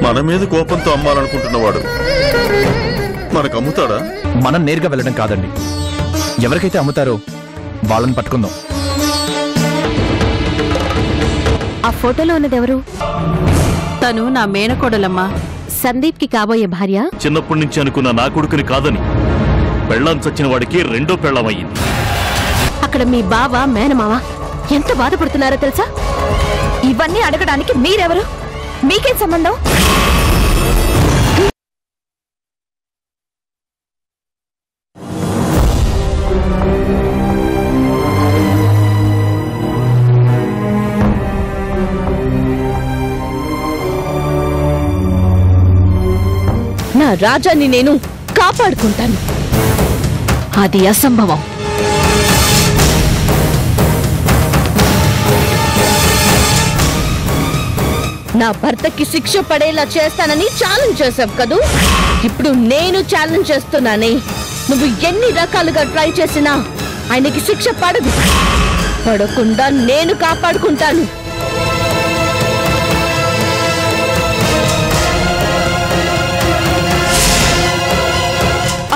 మన మీద కోపంతో అమ్మాలనుకుంటున్నవాడు మనకు అమ్ముతాడా? మనం నేరుగా వెళ్ళడం కాదండి, ఎవరికైతే అమ్ముతారో వాళ్ళని పట్టుకుందాం. ఆ ఫోటోలో ఉన్నది ఎవరు? తను నా మేనకోడలమ్మా, సందీప్ కి కాబోయే భార్య. చిన్నప్పటి నుంచి అనుకున్న నా కొడుకుని కాదని పెళ్ళాం చచ్చిన వాడికి రెండో పెళ్ళామయ్యింది. అక్కడ మీ బావ మేనమావ ఎంత బాధపడుతున్నారో తెలుసా? ఇవన్నీ అడగడానికి మీరెవరు? మీకేం సంబంధం? నా రాజాన్ని నేను కాపాడుకుంటాను. అది అసంభవం. నా భర్తకి శిక్ష పడేలా చేస్తానని ఛాలెంజ్ చేశావు కదూ. ఇప్పుడు నేను ఛాలెంజ్ చేస్తున్నానే, నువ్వు ఎన్ని రకాలుగా ట్రై చేసినా ఆయనకి శిక్ష పడదు. పడకుండా నేను కాపాడుకుంటాను.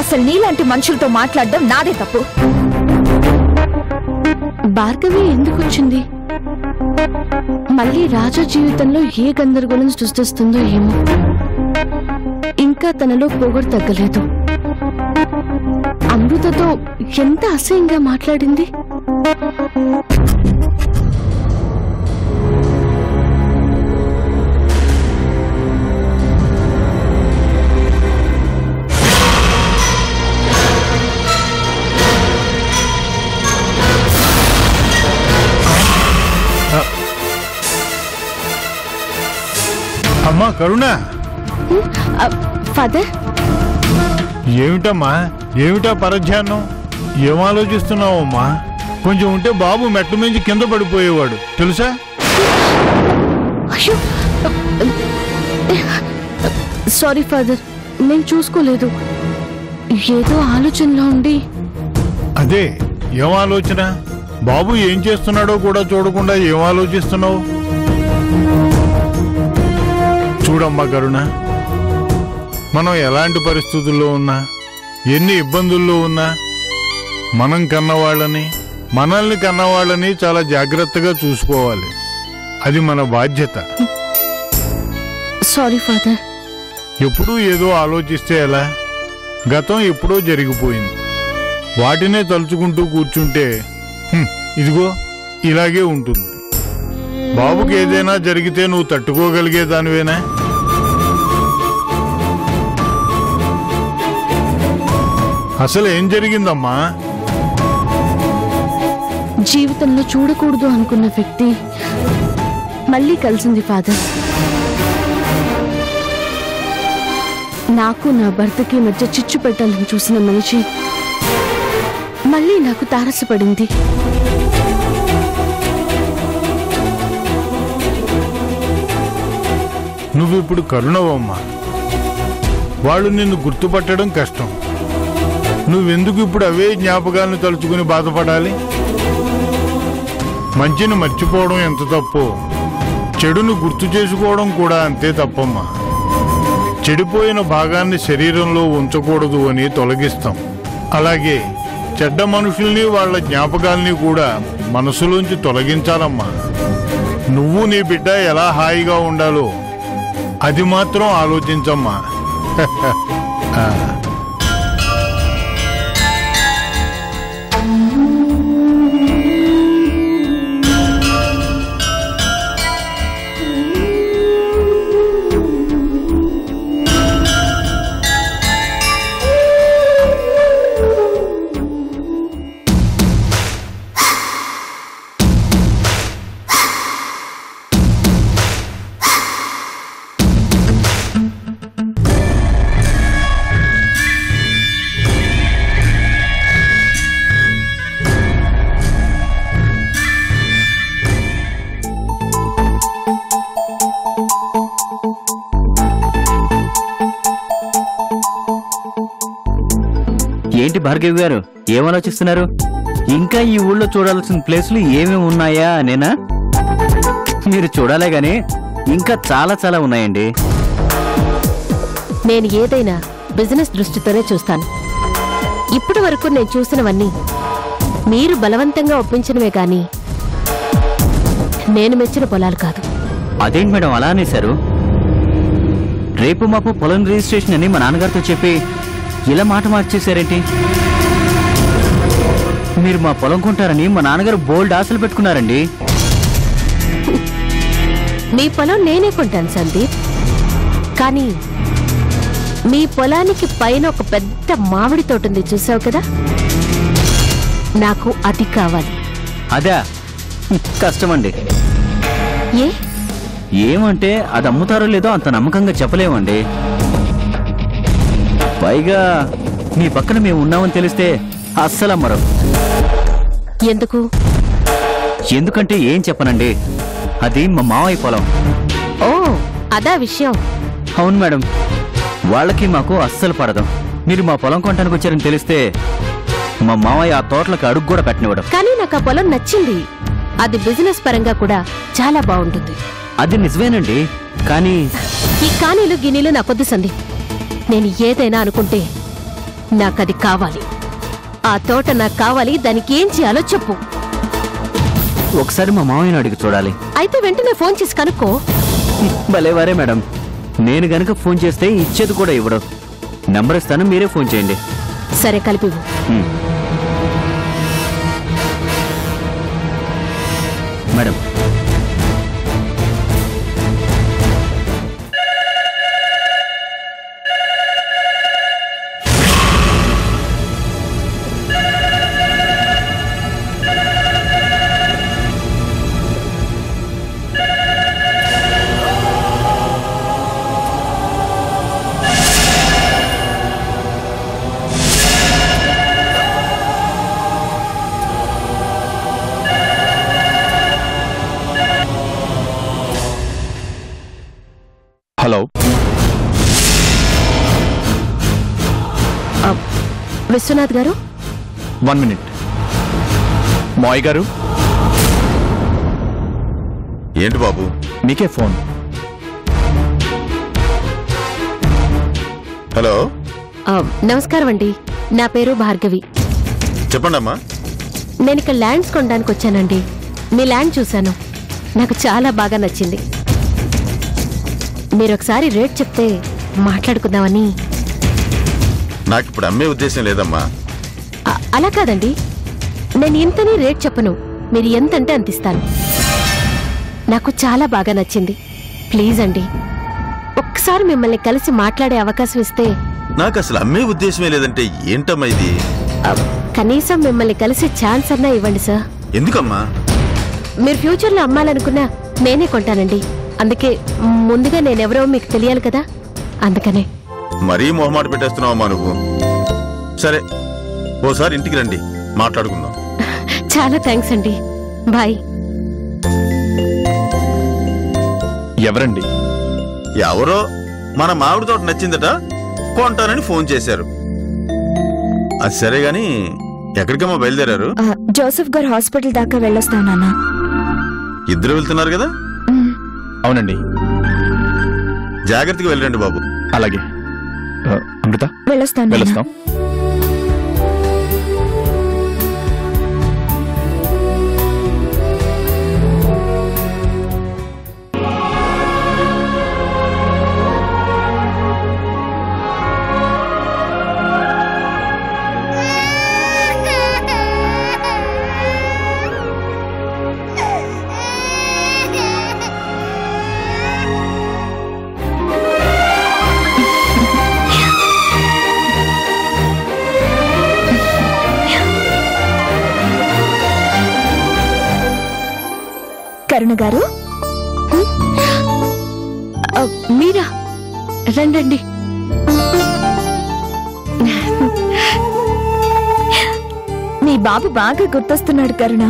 అసలు నీలాంటి మనుషులతో మాట్లాడడం నాదే తప్పు. భార్గవి ఎందుకు వచ్చింది? మళ్ళీ రాజా జీవితంలో ఏ గందరగోళం సృష్టిస్తుందో ఏమో. ఇంకా తనలో పొగరు తగ్గలేదు. అమృతతో ఎంత అసహ్యంగా మాట్లాడింది. అమ్మా కరుణ, ఫాదర్. ఏమిటమ్మా, ఏమిటా పరధ్యానం? ఏం ఆలోచిస్తున్నావమ్మా? కొంచెం ఉంటే బాబు మెట్టు మించి కింద పడిపోయేవాడు తెలుసా? అయ్యో, సారీ ఫాదర్, నేను చూసుకోలేదు. ఏదో ఆలోచనలో ఉండి. అదే, ఏం ఆలోచన? బాబు ఏం చేస్తున్నాడో కూడా చూడకుండా ఏం ఆలోచిస్తున్నావు? చూడమ్మా కరుణ, మనం ఎలాంటి పరిస్థితుల్లో ఉన్నా, ఎన్ని ఇబ్బందుల్లో ఉన్నా, మనం కన్నవాళ్ళని, మనల్ని కన్నవాళ్ళని చాలా జాగ్రత్తగా చూసుకోవాలి. అది మన బాధ్యత. Sorry father. ఎప్పుడూ ఏదో ఆలోచిస్తే ఎలా? గతం ఎప్పుడో జరిగిపోయింది. వాటినే తలుచుకుంటూ కూర్చుంటే ఇదిగో ఇలాగే ఉంటుంది. బాబుకి ఏదైనా జరిగితే నువ్వు తట్టుకోగలిగేదానివేనా? అసలు ఏం జరిగిందమ్మా? జీవితంలో చూడకూడదు అనుకున్న వ్యక్తి మళ్ళీ కలిసింది ఫాదర్. నాకు నా భర్తకి మధ్య చిచ్చు పెట్టాలని చూసిన మనిషి మళ్ళీ నాకు తారసపడింది. నువ్విప్పుడు కరుణవమ్మా. వాళ్ళు నిన్ను గుర్తుపట్టడం కష్టం. నువ్వెందుకు ఇప్పుడు అవే జ్ఞాపకాలను తలుచుకుని బాధపడాలి? మంచిని మర్చిపోవడం ఎంత తప్పో, చెడును గుర్తు చేసుకోవడం కూడా అంతే తప్పమ్మా. చెడిపోయిన భాగాన్ని శరీరంలో ఉంచకూడదు అని తొలగిస్తాం. అలాగే చెడ్డ మనుషుల్ని, వాళ్ళ జ్ఞాపకాల్ని కూడా మనసులోంచి తొలగించాలమ్మా. నువ్వు నీ బిడ్డ ఎలా హాయిగా ఉండాలో అది మాత్రం ఆలోచించమ్మా. ఏంటి భార్గవి గారు, ఏమాలోచిస్తున్నారు? ఇంకా ఈ ఊళ్ళో చూడాల్సిన ప్లేసులు ఏమేమి ఉన్నాయా అనేనా? మీరు చూడాలే గాని ఇంకా చాలా చాలా ఉన్నాయండి. నేను ఏదైనా బిజినెస్ దృష్టితోనే చూస్తాను. ఇప్పటి వరకు నేను చూసినవన్నీ మీరు బలవంతంగా ఒప్పించినవే గాని నేను మెచ్చిన పొలాలు కాదు. అదేంటి మేడం అలా అనేశారు? రేపు మాపు పొలం రిజిస్ట్రేషన్ అని మా నాన్నగారితో చెప్పి ఇలా మాట మార్చేశారేంటి? మీరు మా పొలం కొంటారని మా నాన్నగారు బోల్డ్ ఆశలు పెట్టుకున్నారండి. మీ పొలం నేనే కొంటాను సందీప్. కానీ మీ పొలానికి పైన ఒక పెద్ద మామిడి తోట ఉంది, చూసావు కదా? నాకు అది కావాలి. అదా కష్టమండి. ఏమంటే అది అమ్ముతారో లేదో అంత నమ్మకంగా చెప్పలేమండి. పైగా మీ పక్కన మేము ఉన్నామని తెలిస్తే అస్సలు అమ్మరు. ఎందుకు? ఎందుకంటే ఏం చెప్పనండి, అది మా మావయ్య పొలం. ఓ అదా విషయం. అవును మేడం, వాళ్ళకి మాకు అస్సలు పడదు. మీరు మా పొలం కొనడానికి వచ్చారని తెలిస్తే మా మావయ్య ఆ తోటలకు అడుగు కూడా పెట్టనివ్వడం. కానీ నాకు ఆ పొలం నచ్చింది. అది బిజినెస్ పరంగా కూడా చాలా బాగుంటుంది. అది నిజమేనండి, కానీ ఈ కానీలు గిన్నెలు నాకొద్దు సందీప్. నేను ఏదైనా అనుకుంటే నాకది కావాలి. ఆ తోట నాకు కావాలి. దానికి ఏం చేయాలో చెప్పు. ఒకసారి మా మావయ్యను అడిగి చూడాలి. అయితే వెంటనే ఫోన్ చేసి కనుక్కో. భలేవారే మేడం, నేను గనక ఫోన్ చేస్తే ఇచ్చేది కూడా ఇవ్వడు. నంబర్ ఇస్తాను, మీరే ఫోన్ చేయండి. సరే కలిపివు. మేడం హలో, విశ్వనాథ్ గారు, 1 minute. మాయ్ గారు, ఏంటి బాబు? మీకే ఫోన్. హలో, నమస్కారం అండి. నా పేరు భార్గవి. చెప్పండి అమ్మా. నేను ఇక్కడ ల్యాండ్స్ కొనడానికి వచ్చానండి. మీ ల్యాండ్ చూశాను, నాకు చాలా బాగా నచ్చింది. మీరు ఒకసారి రేట్ చెప్తే మాట్లాడుకుందామని. నాకు ఇప్పుడు అమ్మే ఉద్దేశం లేదమ్మా. అలా కాదండి, నేను ఇంతని రేట్ చెప్పను. మీరు ఎంతంటే అంత ఇస్తాను. నాకు చాలా బాగా నచ్చింది. ప్లీజ్ అండి, ఒక్కసారి మిమ్మల్ని కలిసి మాట్లాడే అవకాశం ఇస్తే. నాకు అసలు అమ్మే ఉద్దేశమే లేదంటే ఏంటమ్మా ఇది? కనీసం మిమ్మల్ని కలిసి ఛాన్స్ అన్నా ఇవ్వండి సార్. ఎందుకమ్మా? మీరు ఫ్యూచర్లో అమ్మాలనుకున్నా నేనే కొంటానండి. అందుకే ముందుగా నేనెవరో మీకు తెలియాలి కదా, అందుకనే. మరీ మొహమాట పెట్టేస్తున్నావమ్మా నువ్వు. సరే, ఓసారి ఇంటికి రండి, మాట్లాడుకుందాం. చాలా థ్యాంక్స్ అండి. బాయ్. ఎవరండి? ఎవరో మన మామిడి తోట నచ్చిందట, కొంటానని ఫోన్ చేశారు. అది సరే గాని ఎక్కడికమ్మా బయలుదేరారు? జోసెఫ్ గారు హాస్పిటల్ దాకా వెళ్ళొస్తాను నాన్న. ఇద్దరు వెళ్తున్నారు కదా? అవునండి. జాగ్రత్తగా వెళ్ళండి బాబు. అలాగే. అమృత, వెళ్ళొస్తాను. వెళ్ళొస్తాం. కరుణ గారు, మీరా? రండి. మీ బాబు బాగా గుర్తొస్తున్నాడు కరుణ.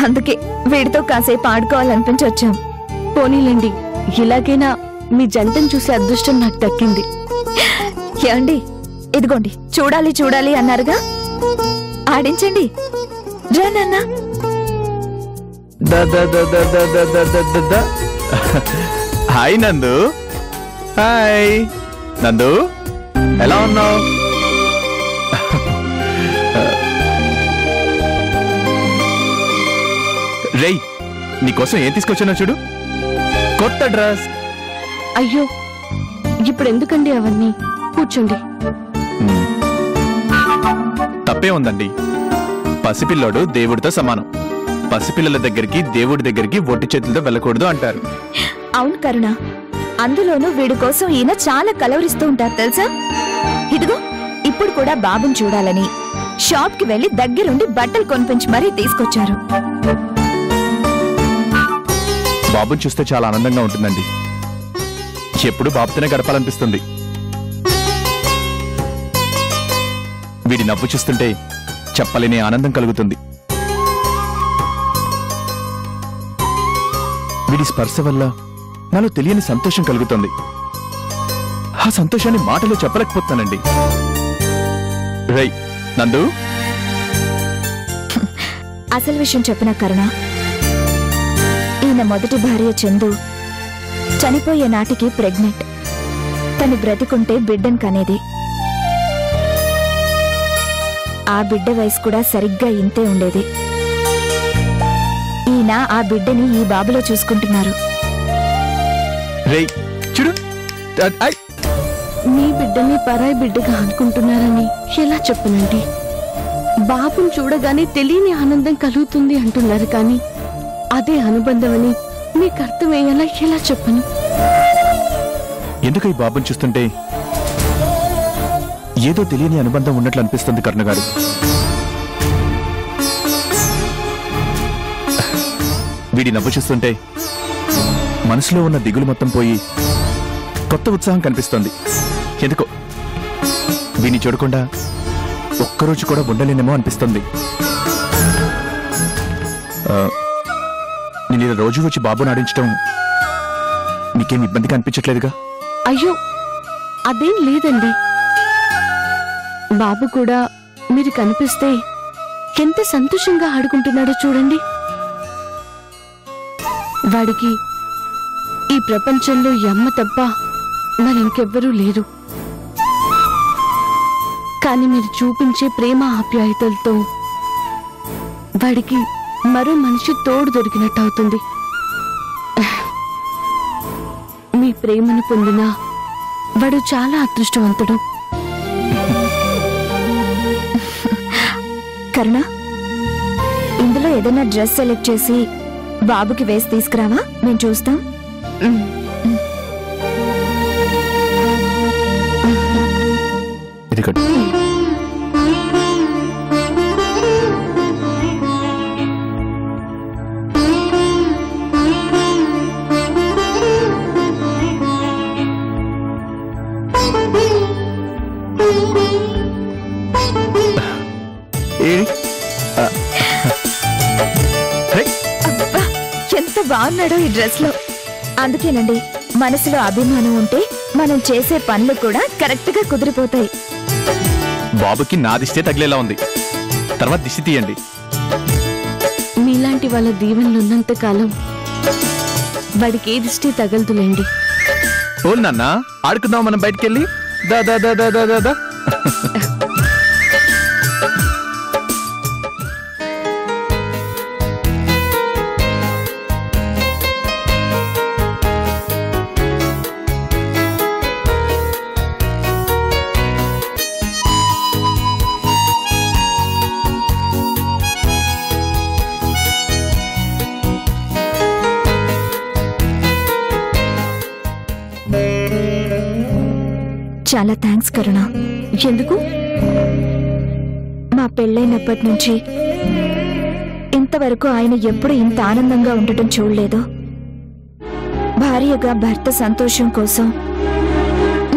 అందుకే వీడితో కాసేపు ఆడుకోవాలనిపించి వచ్చాం. పోనీలండి, ఇలాగైనా మీ జంటను చూసే అదృష్టం నాకు దక్కింది. ఏమండి, ఇదిగోండి, చూడాలి చూడాలి అన్నారుగా, ఆడించండి. రా నాన్న. హాయ్ నందు, హాయ్ నందు, ఎలా ఉన్నావు? రేయ్, నీకోసం ఏం తీసుకొచ్చానో చూడు, కొత్త డ్రెస్. అయ్యో, ఇప్పుడు ఎందుకండి అవన్నీ? కూర్చోండి. తప్పే ఉందండి. పసిపిల్లోడు దేవుడితో సమానం. పసిపిల్లల దగ్గరికి దేవుడి దగ్గరికి ఒట్టి చేతులతో వెళ్ళకూడదు అంటారు. అవును కరుణ, అందులోనూ వీడి కోసం ఈయన చాలా కలవరిస్తూ ఉంటారు తెలుసా. ఇదిగో ఇప్పుడు కూడా బాబుని చూడాలని షాప్ కి వెళ్లి దగ్గరుండి బట్టలు కొనిపించి మరీ తీసుకొచ్చారు. బాబుని చూస్తే చాలా ఆనందంగా ఉంటుందండి. ఎప్పుడు బాబుతోనే గడపాలనిపిస్తుంది. వీడి నవ్వు చూస్తుంటే చెప్పలేని ఆనందం కలుగుతుంది. వీడి స్పర్శ వల్ల నాలో తెలియని సంతోషం కలుగుతుంది. ఆ సంతోషాన్ని మాటలో చెప్పలేకపోతున్నానండి. రై నందు, అసలు విషయం చెప్పిన కరుణ, ఈయన మొదటి భార్య చందు చనిపోయే నాటికి ప్రెగ్నెంట్. తను బ్రతికుంటే బిడ్డను కనేది. ఆ బిడ్డ వయసు కూడా సరిగ్గా ఇంతే ఉండేది. ఈయన ఆ బిడ్డని ఈ బాబులో చూసుకుంటున్నారు. రేయ్ చూడు, మీ బిడ్డని పరాయి బిడ్డగా అనుకుంటున్నారని ఎలా చెప్పనండి? బాబుని చూడగానే తెలియని ఆనందం కలుగుతుంది అంటున్నారు, కానీ అదే అనుబంధం అని మీకు అర్థమయ్యేలా ఎలా చెప్పను? ఎందుకు ఈ బాబుని చూస్తుంటే ఏదో తెలియని అనుబంధం ఉన్నట్లు అనిపిస్తుంది కరుణ గారు. వీడి నవ్వు చూస్తుంటే మనసులో ఉన్న దిగులు మొత్తం పోయి కొత్త ఉత్సాహం కనిపిస్తుంది. ఎందుకో వీడిని చూడకుండా ఒక్కరోజు కూడా ఉండలేనేమో అనిపిస్తుంది. నేను ఇలా రోజు వచ్చి బాబుని ఆడించడం మీకేం ఇబ్బందిగా అనిపించట్లేదుగా? అయ్యో, అదేం లేదండి. బాబు కూడా మీరు కనిపిస్తే ఎంత సంతోషంగా ఆడుకుంటున్నాడో చూడండి. వాడికి ఈ ప్రపంచంలో ఈ అమ్మ తప్ప మరింకెవ్వరూ లేరు. కానీ మీరు చూపించే ప్రేమ ఆప్యాయతలతో వాడికి మరో మనిషి తోడు దొరికినట్టు అవుతుంది. మీ ప్రేమను పొందిన వాడు చాలా అదృష్టవంతుడు. కరుణ, ఇందులో ఏదైనా డ్రెస్ సెలెక్ట్ చేసి బాబుకి వేసి తీసుకురావా? మేము చూస్తాం. ఇది కట్టు. ఎంత బాగున్నాడో ఈ డ్రెస్ లో. అందుకేనండి, మనసులో అభిమానం ఉంటే మనం చేసే పనులు కూడా కరెక్ట్ గా కుదిరిపోతాయి. బాబుకి నా దిష్టే తగిలేలా ఉంది. తర్వాత దిష్టి తీయండి. మీలాంటి వాళ్ళ దీవెనలున్నంత కాలం వాడికి ఏ దిష్టి తగలదులేండి. ఓ నాన్న, ఆడుకుందాం మనం బయటికెళ్ళి. దా దా దా దా దా దా. చాలా థ్యాంక్స్ కరుణ. ఎందుకు? మా పెళ్ళైనప్పటి నుంచి ఇంతవరకు ఆయన ఎప్పుడు ఇంత ఆనందంగా ఉండటం చూడలేదు. భార్యగా భర్త సంతోషం కోసం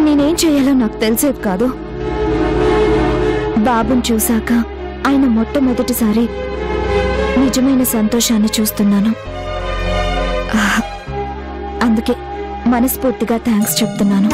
నేనేం చేయాలో నాకు తెలిసేది కాదు. బాబుని చూశాక ఆయన మొట్టమొదటిసారి నిజమైన సంతోషాన్ని చూస్తున్నాను. అందుకే మనస్ఫూర్తిగా థ్యాంక్స్ చెప్తున్నాను.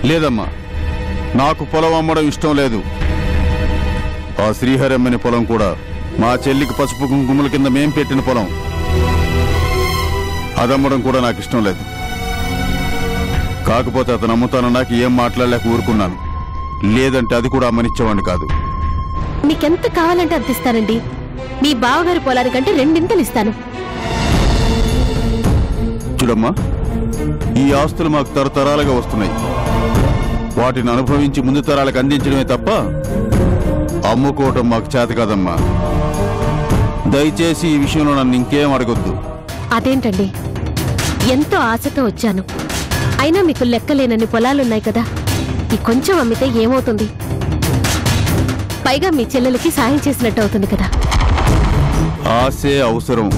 లేదమ్మా, నాకు పొలం అమ్మడం ఇష్టం లేదు. ఆ శ్రీహరి అమ్మని పొలం కూడా మా చెల్లికి పసుపు కుంకుమల కింద మేం పెట్టిన పొలం. అదమ్మడం కూడా నాకు ఇష్టం లేదు. కాకపోతే అతను అమ్ముతానన్నాక ఏం మాట్లాడలేక ఊరుకున్నాను. లేదంటే అది కూడా అమ్మనిచ్చేవాడిని కాదు. మీకెంత కావాలంటే అంత ఇస్తానండి. మీ బావగారి పొలాని కంటే 2 ఇస్తాను. చూడమ్మా, ఈ ఆస్తులు మాకు తరతరాలుగా వస్తున్నాయి. వాటిని అనుభవించి ముందు తరాలకు అందించడమే తప్ప అమ్ముకోవటం మాకు చేత కాదమ్మా. దయచేసి ఈ విషయంలో నన్ను ఇంకేం అడగొద్దు. అదేంటండి, ఎంతో ఆశతో వచ్చాను. అయినా మీకు లెక్కలేనన్ని పొలాలున్నాయి కదా. ఈ కొంచెం అమ్మితే ఏమవుతుంది? పైగా మీ చెల్లెలకి సాయం చేసినట్టు అవుతుంది కదా. ఆశే అవసరం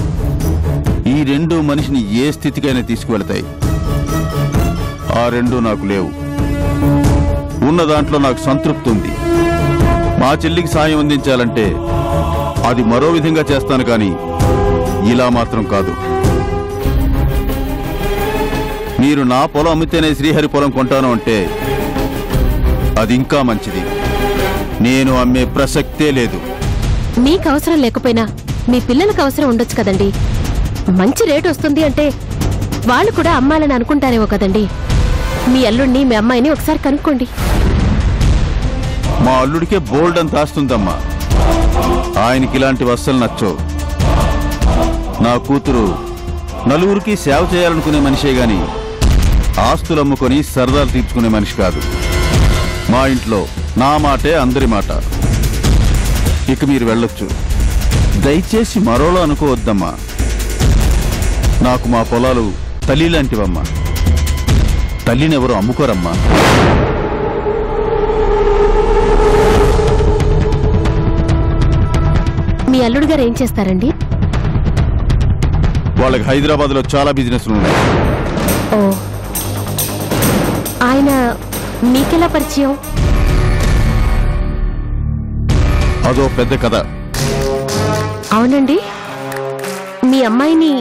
ఈ 2 మనిషిని ఏ స్థితికైనా తీసుకువెళతాయి. ఆ 2 నాకు లేవు. ఉన్న దాంట్లో నాకు సంతృప్తి ఉంది. మా చెల్లికి సాయం అందించాలంటే అది మరో విధంగా చేస్తాను, కానీ ఇలా మాత్రం కాదు. మీరు నా పొలం అమ్మితేనే శ్రీహరి పొలం కొంటాను అంటే అది ఇంకా మంచిది. నేను అమ్మే ప్రసక్తే లేదు. మీకు అవసరం లేకపోయినా మీ పిల్లలకు అవసరం ఉండొచ్చు కదండి. మంచి రేటు వస్తుంది అంటే వాళ్ళు కూడా అమ్మాలని అనుకుంటారేమో కదండి. మీ అల్లుడిని మీ అమ్మాయిని ఒకసారి కనుక్కోండి. మా అల్లుడికే బోల్డ్ అంత ఆస్తుందమ్మా. ఆయనకి ఇలాంటి వస్తువులు నచ్చవు. నా కూతురు నలుగురికి సేవ చేయాలనుకునే మనిషే గాని ఆస్తులు అమ్ముకొని సరదాలు తీర్చుకునే మనిషి కాదు. మా ఇంట్లో నా మాటే అందరి మాట. ఇక మీరు వెళ్ళొచ్చు. దయచేసి మరోలా అనుకోవద్దమ్మా. నాకు మా పొలాలు తల్లి లాంటివమ్మా. తల్లినెవరు అమ్ముకోరమ్మా. మీ అల్లుడు గారు ఏం చేస్తారండి? వాళ్ళకి హైదరాబాద్లో చాలా బిజినెస్లు ఉన్నాయి. ఓ, ఆయన మీకెలా పరిచయం? అదో పెద్ద కథ. అవునండి, మీ అమ్మాయిని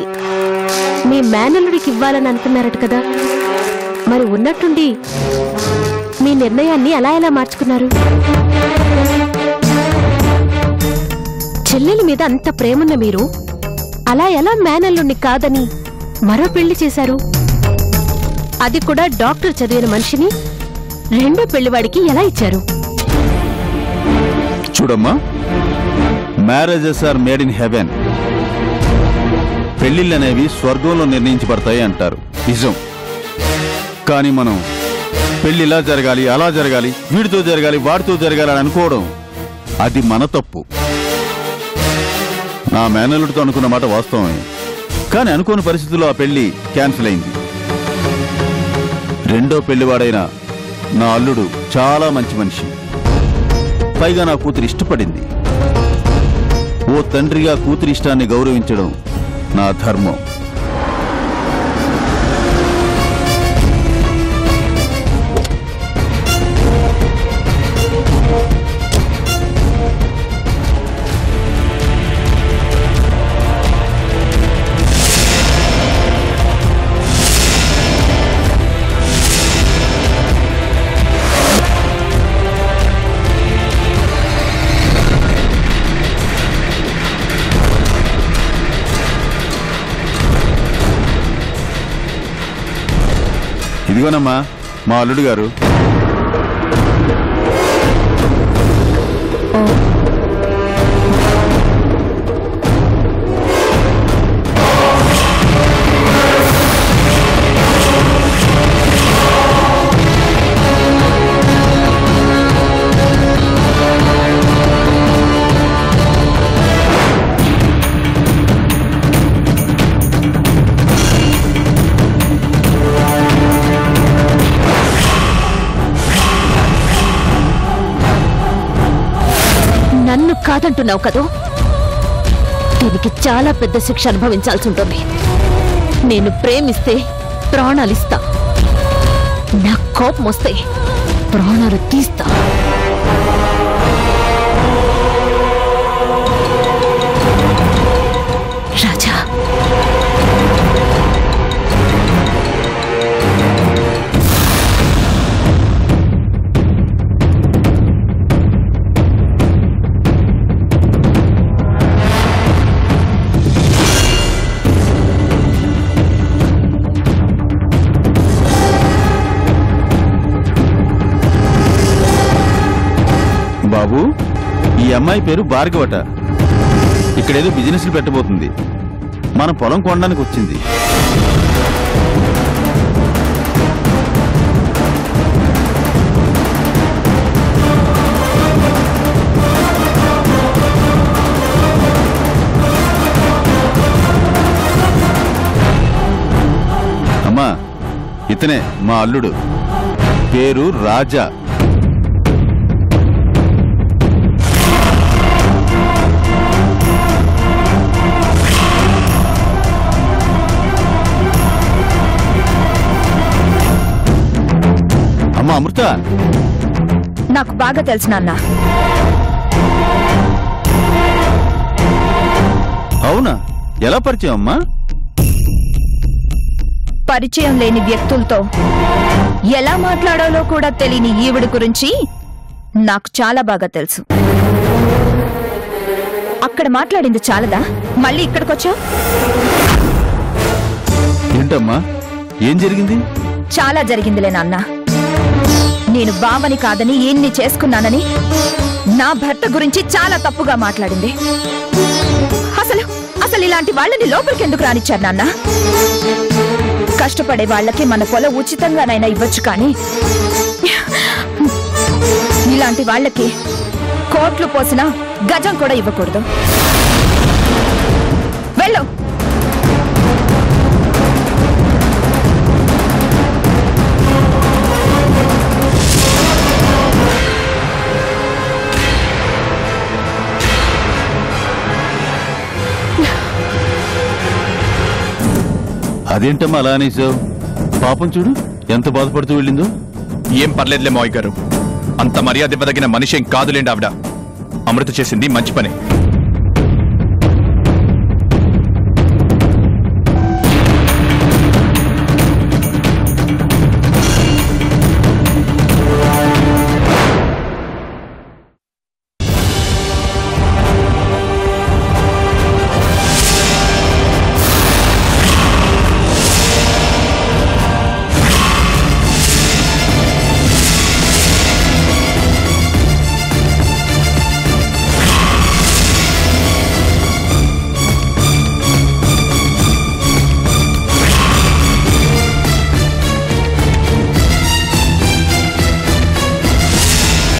మీ మేనల్లుడికి ఇవ్వాలని అనుకున్నారట కదా. మరి ఉన్నట్టుండి మీ నిర్ణయాన్ని అలా ఎలా మార్చుకున్నారు? చెల్లెలి మీద అంత ప్రేమున్న మీరు అలా ఎలా మేనల్లుడిని కాదని మరో పెళ్లి చేశారు? అది కూడా డాక్టర్ చదివిన మనిషిని 2వ పెళ్లివాడికి ఎలా ఇచ్చారు? చూడమ్మా, marriages are made in heaven. పెళ్లిళ్ళనేవి స్వర్గంలో నిర్ణయించబడతాయి అంటారు. నిజం. కానీ మనం పెళ్లి ఇలా జరగాలి, అలా జరగాలి, వీడితో జరగాలి, వాడితో జరగాలి అని అనుకోవడం అది మన తప్పు. నా మేనల్లుడితో అనుకున్న మాట వాస్తవమే. కానీ అనుకోని పరిస్థితుల్లో ఆ పెళ్లి క్యాన్సిల్ అయింది. 2వ పెళ్లివాడైన నా అల్లుడు చాలా మంచి మనిషి. పైగా నా కూతురు ఇష్టపడింది. ఓ తండ్రిగా కూతురి ఇష్టాన్ని గౌరవించడం నా ధర్మం. ఇదిగోనమ్మా మా అల్లుడు గారు. నన్ను కాదంటున్నావు కదూ? దీనికి చాలా పెద్ద శిక్ష అనుభవించాల్సి ఉంటుంది. నేను ప్రేమిస్తే ప్రాణాలిస్తా, నా కోపం వస్తే ప్రాణాలు తీస్తా. రాజా, బాబు, ఈ అమ్మాయి పేరు భార్గవట. ఇక్కడేదో బిజినెస్లు పెట్టబోతుంది. మన పొలం కొనడానికి వచ్చింది. అమ్మా, ఇతనే మా అల్లుడు, పేరు రాజా. అమ్మా అమృత, నాకు బాగా తెలుసు నాన్న. అవునా? ఎలా పరిచయం అమ్మా? పరిచయం లేని వ్యక్తులతో ఎలా మాట్లాడాలో కూడా తెలియని ఈవిడ గురించి నాకు చాలా బాగా తెలుసు. అక్కడ మాట్లాడింది చాలదా మళ్ళీ ఇక్కడికొచ్చా? ఏంటమ్మా, ఏం జరిగింది? చాలా జరిగిందిలే నాన్న. నేను బావని కాదని ఈయన్ని చేసుకున్నానని నా భర్త గురించి చాలా తప్పుగా మాట్లాడింది. అసలు అసలు ఇలాంటి వాళ్ళని లోపలికి ఎందుకు రానిచ్చారు నాన్న? కష్టపడే వాళ్ళకి మన పొలం ఉచితంగానైనా ఇవ్వచ్చు, కానీ ఇలాంటి వాళ్ళకి కోట్లు పోసినా గజం కూడా ఇవ్వకూడదు. వెళ్ళు. అదేంటమ్మా అలా అనేసావు? పాపం చూడు ఎంత బాధపడుతూ వెళ్ళిందో. ఏం పర్లేదులే మావయ్య గారు, అంత మర్యాద ఇవ్వదగిన మనిషి ఏం కాదులేండి ఆవిడ. అమృత చేసింది మంచి పని.